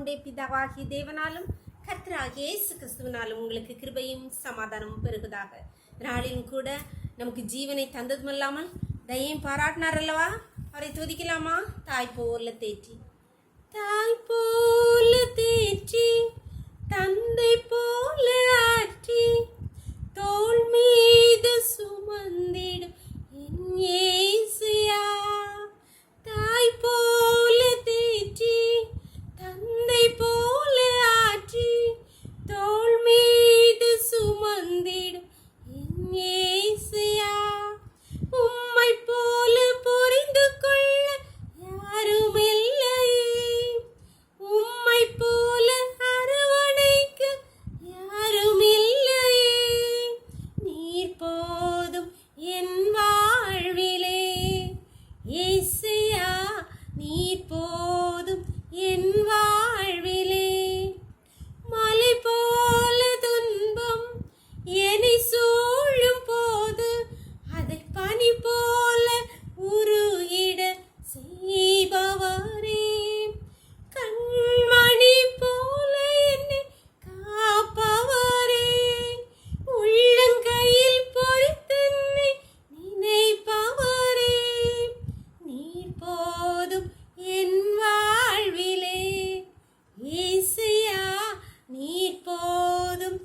நம்முடைய பிதாவாகிய தேவனாலும் கர்த்தராகிய இயேசு கிறிஸ்துவினாலும் உங்களுக்கு கிருபையும் சமாதானமும் பெருகுதாக. நாளிலும் கூட நமக்கு ஜீவனை தந்ததும் இல்லாமல் தயையும் பாராட்டினார் அல்லவா? அவரை துதிக்கலாமா? தாய் போல தேற்றி, தாய் போல தேற்றி, தந்தை போல ஆற்றி, தோள் மீது சுமந்திடும் என் இயேசுயா. தாய் போல தேற்றி, தந்தை போல ஆற்றி, தோள் மீது சுமந்திடும் என் இயேசுயா. உம்மை போல புரிந்து கொள்ள யாரும் இல்லையே, உம்மை போல அரவணைக்க யாரும் இல்லையே. நீர் போதும் என் வாழ்விலே இயேசுயா, நீர் போதும் என் வாழ்விலே. மலை போல துன்பம் என்னை சூழும் போது அதை பனி போல உருகிட செய்பவரே. கண்மணி போல என்னை காப்பவரே. உள்ளங்கையில் பொறித்தென்னை நினைப்பவரே. நீர் போதும் என் வாழ்விலே இயேசுயா, நீர் போதும்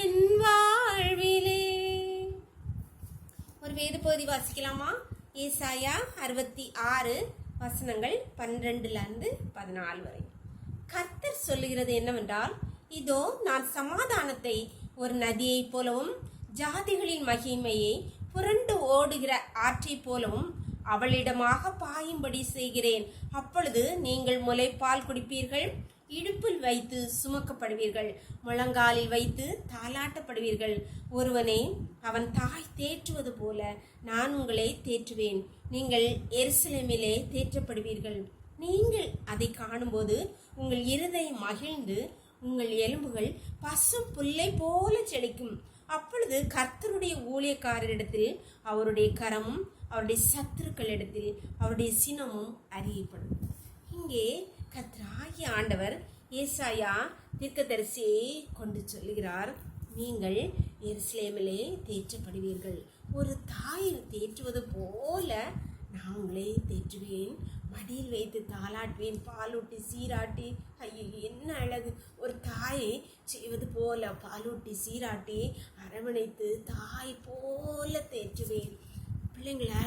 என் வாழ்விலே. ஒரு வேத பகுதி வாசிக்கலாமா? ஏசாயா 66 வசனங்கள் 12-14 வரை. கர்த்தர் சொல்லுகிறது என்னவென்றால், இதோ நான் சமாதானத்தை ஒரு நதியைப் போலவும் ஜாதிகளின் மகிமையை புரண்டு ஓடுகிற ஆற்றைப் போலவும் அவளிடமாக பாயும்படி செய்கிறேன். அப்பொழுது நீங்கள் முலைப்பால் குடிப்பீர்கள், இடுப்பில் வைத்து சுமக்கப்படுவீர்கள், முழங்காலில் வைத்து தாலாட்டப்படுவீர்கள். ஒருவனை அவன் தாய் தேற்றுவது போல நான் உங்களை தேற்றுவேன். நீங்கள் எருசலேமிலே தேற்றப்படுவீர்கள். நீங்கள் அதை காணும்போது உங்கள் இருதயம் மகிழ்ந்து உங்கள் எலும்புகள் பசும் புல்லை போல செழிக்கும். அப்பொழுது கர்த்தருடைய ஊழியக்காரரிடத்தில் அவருடைய கரமும் அவருடைய சத்துருக்களிடத்தில் அவருடைய சினமும் அறியப்படும். இங்கே கர்த்தராகிய ஆண்டவர் ஏசாயா தீர்க்கதரிசியை கொண்டு சொல்லுகிறார், நீங்கள் எருசலேமிலே தேற்றப்படுவீர்கள். ஒரு தாய் தேற்றுவது போல நான் உங்களை தேற்றுவேன். மடியில் வைத்து தாளாட்டுவேன், பாலூட்டி சீராட்டி. ஐயோ, என்ன அழகு! ஒரு தாயை செய்வது போல பாலூட்டி சீராட்டி அரவணைத்து தாய் போல தேற்றுவேன். பிள்ளைங்களை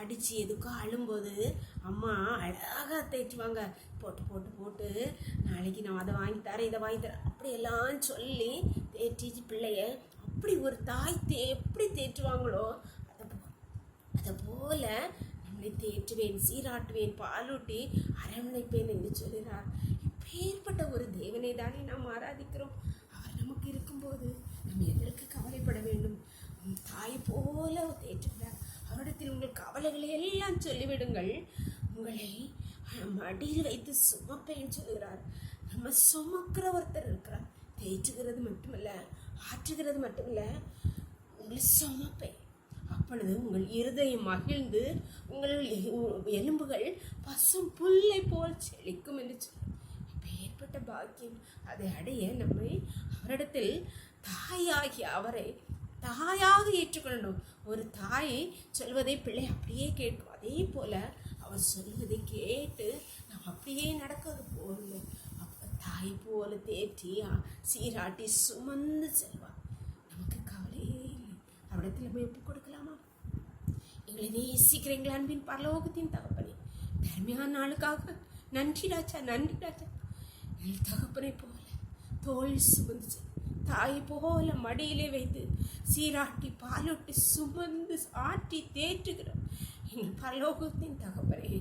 அடித்து எதுக்கோ அழும்போது அம்மா அழகாக தேற்றுவாங்க. போட்டு போட்டு போட்டு நாளைக்கு நான் அதை வாங்கி தரேன், இதை வாங்கி தரேன் அப்படியெல்லாம் சொல்லி தேற்றி பிள்ளைய அப்படி ஒரு தாய் எப்படி தேற்றுவாங்களோ அதை போல நம்மளை தேற்றுவேன், சீராட்டுவேன், பாலூட்டி அரவணைப்பேன் என்று சொல்கிறார். இப்பேற்பட்ட ஒரு தேவனை தானே நாம் ஆராதிக்கிறோம். அவர் நமக்கு இருக்கும்போது நம்ம எதற்கு கவலைப்பட வேண்டும்? தாய் போல தேற்றுகிறார். அவரிடத்தில் உங்கள் கவலைகளை எல்லாம் சொல்லிவிடுங்கள், உங்களை மடியில் வைத்து சுமப்பேன்னு சொல்கிறார். நம்ம சுமக்கிற ஒருத்தர் இருக்கிறார். தேற்றுகிறது மட்டுமல்ல, ஆற்றுகிறது மட்டுமல்ல, உங்களை சுமப்பேன். அப்பொழுது உங்கள் இருதயம் மகிழ்ந்து உங்கள் எலும்புகள் பசும் புல்லை போல் செழிக்கும் என்று சொல்லும். இப்போ ஏற்பட்ட பாக்கியம் அதை அடைய நம்மை அவரிடத்தில் தாயாகிய அவரை தாயாக ஏற்றுக்கொள்ளணும். ஒரு தாயை சொல்வதை பிள்ளை அப்படியே கேட்கும். அதே போல அவர் சொல்வதை கேட்டு நாம் அப்படியே நடக்கிறது போல அப்போ தாய் போல தேற்றி சீராட்டி சுமந்து செல்வார். நமக்கு கவலையே இல்லை. அவரிடத்தில் நம்ம ஒப்பு கொடுக்கலாமா? எங்களை நேசிக்கிறீங்களா அன்பின் பரலோகத்தின் தகப்பனே, தர்மையான நாளுக்காக நன்றி ராஜா, நன்றி ராஜா. எங்கள் தகப்பனை போல தோல் சுமந்து தாய் போல மடியிலே வைத்து சீராட்டி பாலூட்டி சுமந்து ஆட்டி தேற்றுகிறோம். எங்கள் பரலோகத்தின் தகப்பனே,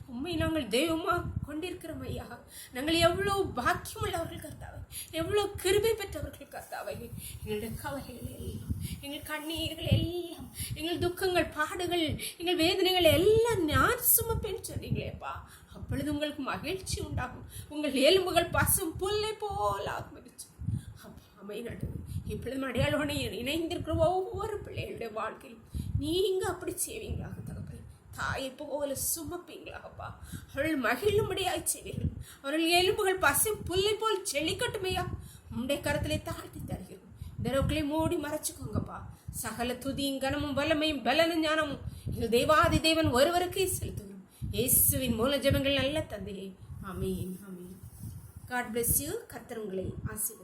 உண்மை நாங்கள் தெய்வமாக கொண்டிருக்கிறோம் ஐயா. நாங்கள் எவ்வளோ பாக்கியமுள்ளவர்கள் கர்த்தாவை, எவ்வளோ கிருபை பெற்றவர்கள் கர்த்தாவை. எங்களுடைய கவலைகள் எல்லாம், எங்கள் கண்ணீர்கள் எல்லாம், எங்கள் துக்கங்கள், பாடுகள், எங்கள் வேதனைகள் எல்லாம் நான் சுமப்பேன்னு சொன்னீங்களேப்பா. அப்பொழுது உங்களுக்கு மகிழ்ச்சி உண்டாகும். உங்கள் எலும்புகள் பசும் புல்லை போல் ஆகும். அமைநாடு இப்பொழுது அடையாளோடு இணைந்திருக்கிற ஒவ்வொரு பிள்ளைகளுடைய வாழ்க்கையில் நீங்கள் அப்படி செய்வீங்களாக தகப்பனே. தாயை போல சுமப்பீங்களாப்பா. அவர்கள் மகிழும்படியாய் செய்வீர்கள். அவர்கள் எலும்புகள் பசை புல்லை போல் செழிக்கட்டுமையா. உம்முடைய கரத்திலே தாழ்த்தி தருகிறோம். இந்த ரோக்களை மூடி மறைச்சுக்கோங்கப்பா. சகல துதியும் கனமும் வல்லமையும் பலனும் ஞானமும் எங்கள் தேவாதி தேவன் ஒருவருக்கே செலுத்துகிறோம். இயேசுவின் மூல ஜெபங்கள் நல்ல தந்தையே. ஆமென், ஆமென். God bless you. கர்த்தர் உங்களை ஆசீர்வதிப்பார்.